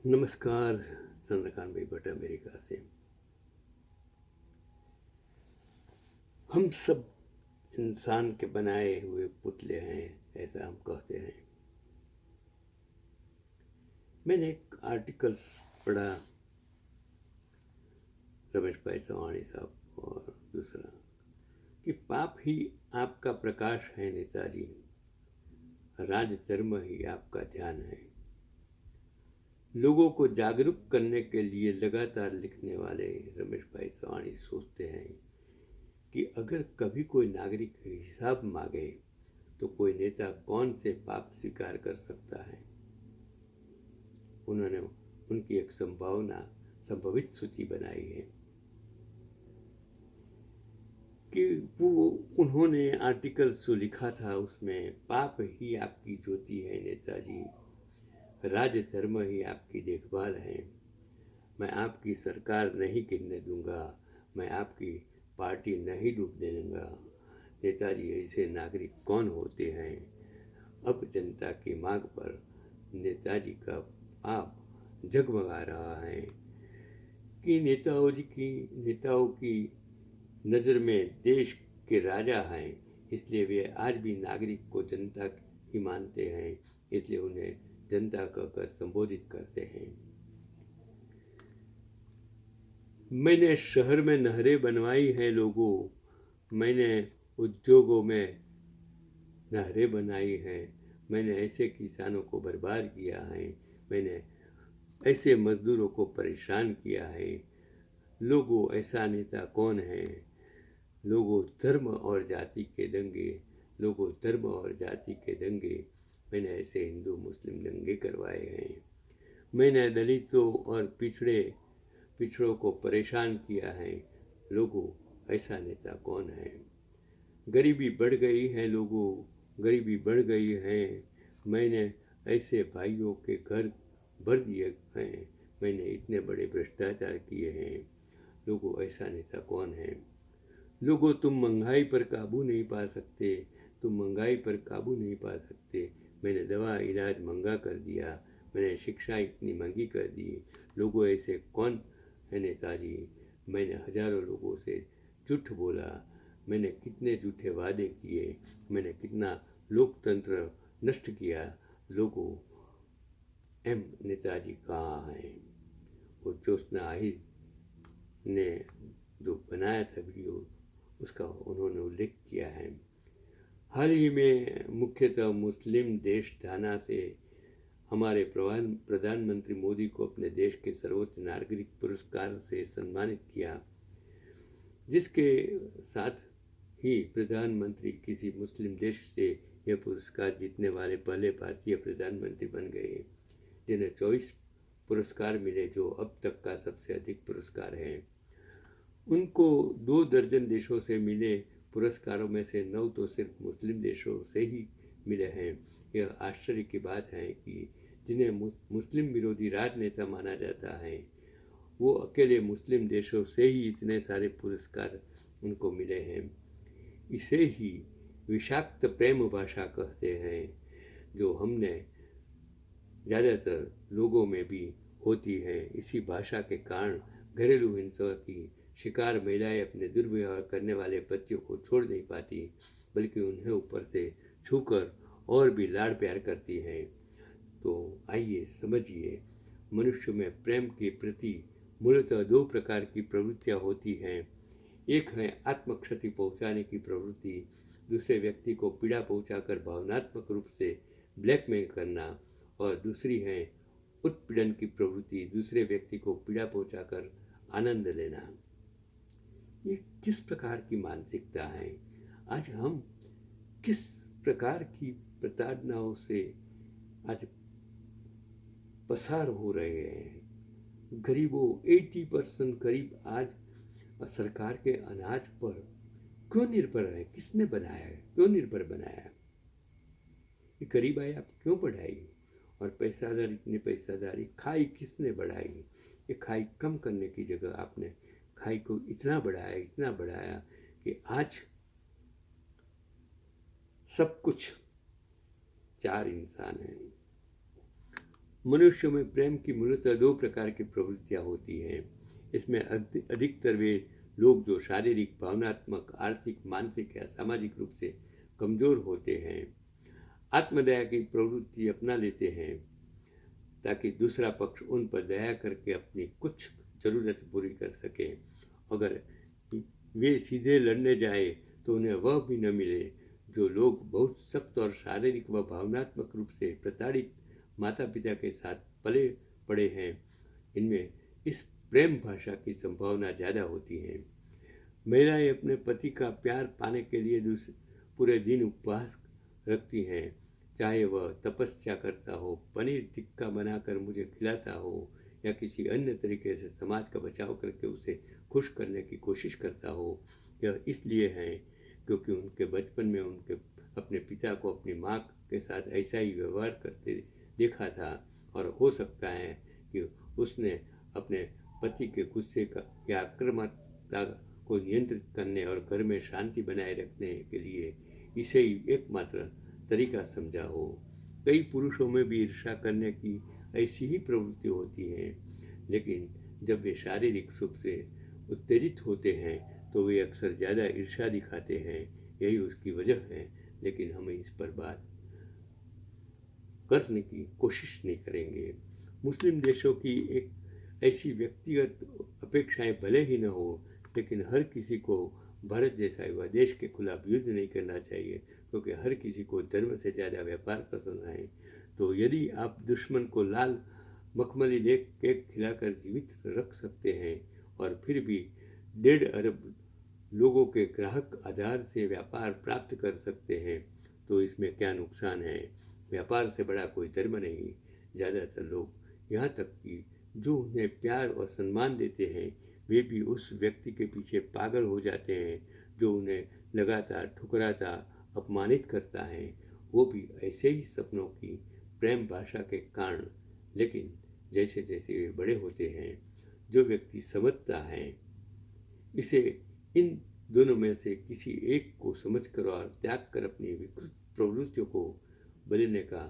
नमस्कार। चंद्रकांत भाई भट्ट अमेरिका से। हम सब इंसान के बनाए हुए पुतले हैं, ऐसा हम कहते हैं। मैंने एक आर्टिकल पढ़ा, रमेश भाई चौहानी साहब और दूसरा, कि पाप ही आपका प्रकाश है नेताजी, राज धर्म ही आपका ध्यान है। लोगों को जागरूक करने के लिए लगातार लिखने वाले रमेश भाई चौहानी सोचते हैं कि अगर कभी कोई नागरिक हिसाब मांगे तो कोई नेता कौन से पाप स्वीकार कर सकता है। उन्होंने उनकी एक संभावित सूची बनाई है कि वो उन्होंने आर्टिकल जो लिखा था उसमें पाप ही आपकी ज्योति है नेताजी, राज धर्म ही आपकी देखभाल है। मैं आपकी सरकार नहीं गिरने दूंगा, मैं आपकी पार्टी नहीं डूबने दूंगा। नेताजी ऐसे नागरिक कौन होते हैं। अब जनता की मांग पर नेताजी का पाप जगमगा रहा है कि नेताओं की नज़र में देश के राजा हैं, इसलिए वे आज भी नागरिक को जनता ही मानते हैं, इसलिए उन्हें जनता कहकर संबोधित करते हैं। मैंने शहर में नहरें बनवाई हैं लोगों, मैंने उद्योगों में नहरें बनाई हैं, मैंने ऐसे किसानों को बर्बाद किया है, मैंने ऐसे मजदूरों को परेशान किया है। लोगों, ऐसा नेता कौन है। लोगों, धर्म और जाति के दंगे, लोगों, धर्म और जाति के दंगे, मैंने ऐसे हिंदू मुस्लिम दंगे करवाए हैं। मैंने दलितों और पिछड़ों को परेशान किया है। लोगों, ऐसा नेता कौन है। गरीबी बढ़ गई है लोगों, गरीबी बढ़ गई है, मैंने ऐसे भाइयों के घर भर दिए हैं, मैंने इतने बड़े भ्रष्टाचार किए हैं। लोगों, ऐसा नेता कौन है। लोगों, तुम महंगाई पर काबू नहीं पा सकते, तुम महंगाई पर काबू नहीं पा सकते, मैंने दवा इलाज महंगा कर दिया, मैंने शिक्षा इतनी महंगी कर दी। लोगों, ऐसे कौन है नेताजी। मैंने हजारों लोगों से झूठ बोला, मैंने कितने झूठे वादे किए, मैंने कितना लोकतंत्र नष्ट किया। लोगों, एम नेताजी कहाँ हैं। वो ज्योत्सना आहिर ने जो बनाया था वीडियो, उसका उन्होंने उल्लेख किया है। हाल ही में मुख्यतः मुस्लिम देश घाना से हमारे प्रधानमंत्री मोदी को अपने देश के सर्वोच्च नागरिक पुरस्कार से सम्मानित किया, जिसके साथ ही प्रधानमंत्री किसी मुस्लिम देश से यह पुरस्कार जीतने वाले पहले भारतीय प्रधानमंत्री बन गए, जिन्हें 24 पुरस्कार मिले, जो अब तक का सबसे अधिक पुरस्कार है। उनको 2 दर्जन देशों से मिले पुरस्कारों में से 9 तो सिर्फ मुस्लिम देशों से ही मिले हैं। यह आश्चर्य की बात है कि जिन्हें मुस्लिम विरोधी राजनेता माना जाता है, वो अकेले मुस्लिम देशों से ही इतने सारे पुरस्कार उनको मिले हैं। इसे ही विषाक्त प्रेम भाषा कहते हैं, जो हमने ज़्यादातर लोगों में भी होती है। इसी भाषा के कारण घरेलू हिंसा की शिकार महिलाएं अपने दुर्व्यवहार करने वाले पतियों को छोड़ नहीं पाती, बल्कि उन्हें ऊपर से छूकर और भी लाड़ प्यार करती हैं। तो आइए समझिए, मनुष्य में प्रेम के प्रति मूलतः 2 प्रकार की प्रवृत्तियाँ होती हैं। एक है आत्मक्षति पहुँचाने की प्रवृत्ति, दूसरे व्यक्ति को पीड़ा पहुँचाकर भावनात्मक रूप से ब्लैकमेल करना, और दूसरी है उत्पीड़न की प्रवृत्ति, दूसरे व्यक्ति को पीड़ा पहुँचाकर आनंद लेना। ये किस प्रकार की मानसिकता है। आज हम किस प्रकार की प्रताड़नाओं से आज पसार हो रहे हैं। गरीबों, 80% गरीब आज सरकार के अनाज पर क्यों निर्भर है। किसने बनाया है, क्यों निर्भर बनाया। ये गरीब आए आप क्यों बढ़ाई, और पैसादार इतनी पैसादारी खाई किसने बढ़ाई। ये खाई कम करने की जगह आपने खाई को इतना बढ़ाया कि आज सब कुछ 4 इंसान हैं। मनुष्यों में प्रेम की मूलतः दो प्रकार की प्रवृत्तियाँ होती हैं। इसमें अधिकतर वे लोग जो शारीरिक, भावनात्मक, आर्थिक, मानसिक या सामाजिक रूप से कमजोर होते हैं आत्मदया की प्रवृत्ति अपना लेते हैं ताकि दूसरा पक्ष उन पर दया करके अपनी कुछ ज़रूरत पूरी कर सके। अगर वे सीधे लड़ने जाए तो उन्हें वह भी न मिले। जो लोग बहुत सख्त और शारीरिक व भावनात्मक रूप से प्रताड़ित माता पिता के साथ पले पड़े हैं, इनमें इस प्रेम भाषा की संभावना ज़्यादा होती है। महिलाएं अपने पति का प्यार पाने के लिए पूरे दिन उपवास रखती हैं, चाहे वह तपस्या करता हो, पनीर टिक्का बनाकर मुझे खिलाता हो या किसी अन्य तरीके से समाज का बचाव करके उसे खुश करने की कोशिश करता हो। यह इसलिए है क्योंकि उनके बचपन में उनके अपने पिता को अपनी माँ के साथ ऐसा ही व्यवहार करते देखा था और हो सकता है कि उसने अपने पति के गुस्से का या आक्रामकता को नियंत्रित करने और घर में शांति बनाए रखने के लिए इसे ही एकमात्र तरीका समझा हो। कई पुरुषों में भी ईर्ष्या करने की ऐसी ही प्रवृत्ति होती है, लेकिन जब वे शारीरिक सुख से उत्तेजित होते हैं तो वे अक्सर ज़्यादा ईर्ष्या दिखाते हैं। यही उसकी वजह है, लेकिन हम इस पर बात करने की कोशिश नहीं करेंगे। मुस्लिम देशों की एक ऐसी व्यक्तिगत अपेक्षाएं भले ही न हो, लेकिन हर किसी को भारत जैसा युवा देश के खिलाफ युद्ध नहीं करना चाहिए, क्योंकि हर किसी को धर्म से ज़्यादा व्यापार पसंद है। तो यदि आप दुश्मन को लाल मखमली केक खिलाकर जीवित रख सकते हैं और फिर भी 1.5 अरब लोगों के ग्राहक आधार से व्यापार प्राप्त कर सकते हैं, तो इसमें क्या नुकसान है। व्यापार से बड़ा कोई धर्म नहीं। ज़्यादातर लोग, यहाँ तक कि जो उन्हें प्यार और सम्मान देते हैं, वे भी उस व्यक्ति के पीछे पागल हो जाते हैं जो उन्हें लगातार ठुकराता, अपमानित करता है। वो भी ऐसे ही सपनों की प्रेम भाषा के कारण। लेकिन जैसे जैसे वे बड़े होते हैं, जो व्यक्ति समझता है इसे इन दोनों में से किसी एक को समझकर और त्याग कर अपनी विकृत प्रवृत्तियों को बदलने का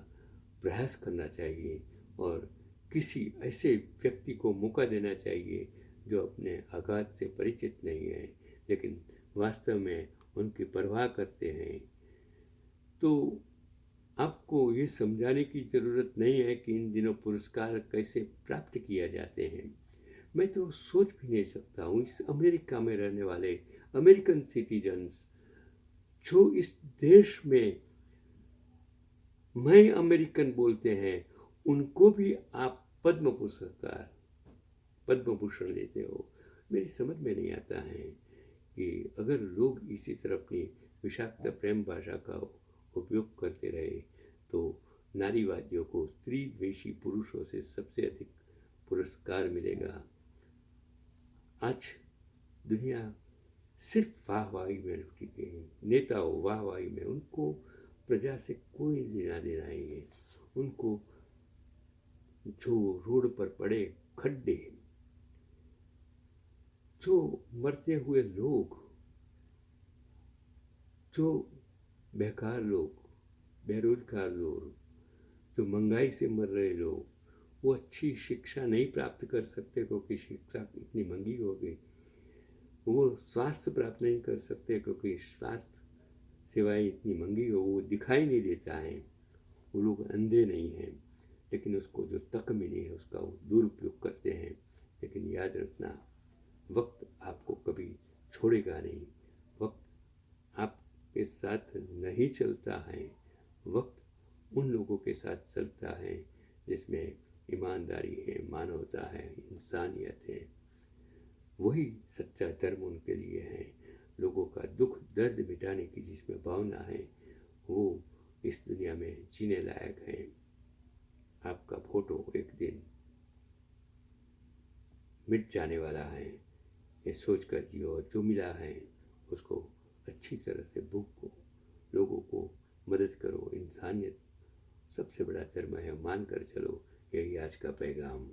प्रयास करना चाहिए और किसी ऐसे व्यक्ति को मौका देना चाहिए जो अपने आघात से परिचित नहीं है, लेकिन वास्तव में उनकी परवाह करते हैं। तो आपको ये समझाने की ज़रूरत नहीं है कि इन दिनों पुरस्कार कैसे प्राप्त किया जाते हैं। मैं तो सोच भी नहीं सकता हूँ इस अमेरिका में रहने वाले अमेरिकन सिटीजन्स जो इस देश में मैं अमेरिकन बोलते हैं, उनको भी आप पद्म भूषण देते हो। मेरी समझ में नहीं आता है कि अगर लोग इसी तरह अपनी विषाक्त प्रेम भाषा का उपयोग करते रहे तो नारीवादियों को स्त्री द्वेषी पुरुषों से सबसे अधिक पुरस्कार मिलेगा। आज दुनिया सिर्फ वाहवाही में रुकी गई है। नेताओं वाहवाही में, उनको प्रजा से कोई लेना देना नहीं है। उनको जो रोड पर पड़े खड्डे, जो मरते हुए लोग, जो बेकार लोग, बेरोजगार लोग, जो महंगाई से मर रहे लोग, वो अच्छी शिक्षा नहीं प्राप्त कर सकते क्योंकि शिक्षा इतनी महंगी हो गई। वो स्वास्थ्य प्राप्त नहीं कर सकते क्योंकि स्वास्थ्य सेवाएं इतनी महंगी हो, वो दिखाई नहीं देता है। वो लोग अंधे नहीं हैं, लेकिन उसको जो तक मिली है उसका वो दुरुपयोग करते हैं। लेकिन याद रखना, वक्त आपको कभी छोड़ेगा नहीं। वक्त आपके साथ नहीं चलता है। वक्त उन लोगों के साथ चलता है जिसमें ईमानदारी है, मानवता है, इंसानियत है। वही सच्चा धर्म उनके लिए है। लोगों का दुख दर्द मिटाने की जिसमें भावना है, वो इस दुनिया में जीने लायक है। आपका फोटो एक दिन मिट जाने वाला है, ये सोच कर जियो। और जो मिला है उसको अच्छी तरह से भूखो, लोगों को मदद करो। इंसानियत सबसे बड़ा धर्म है, मान कर चलो। यही आज का पैगाम।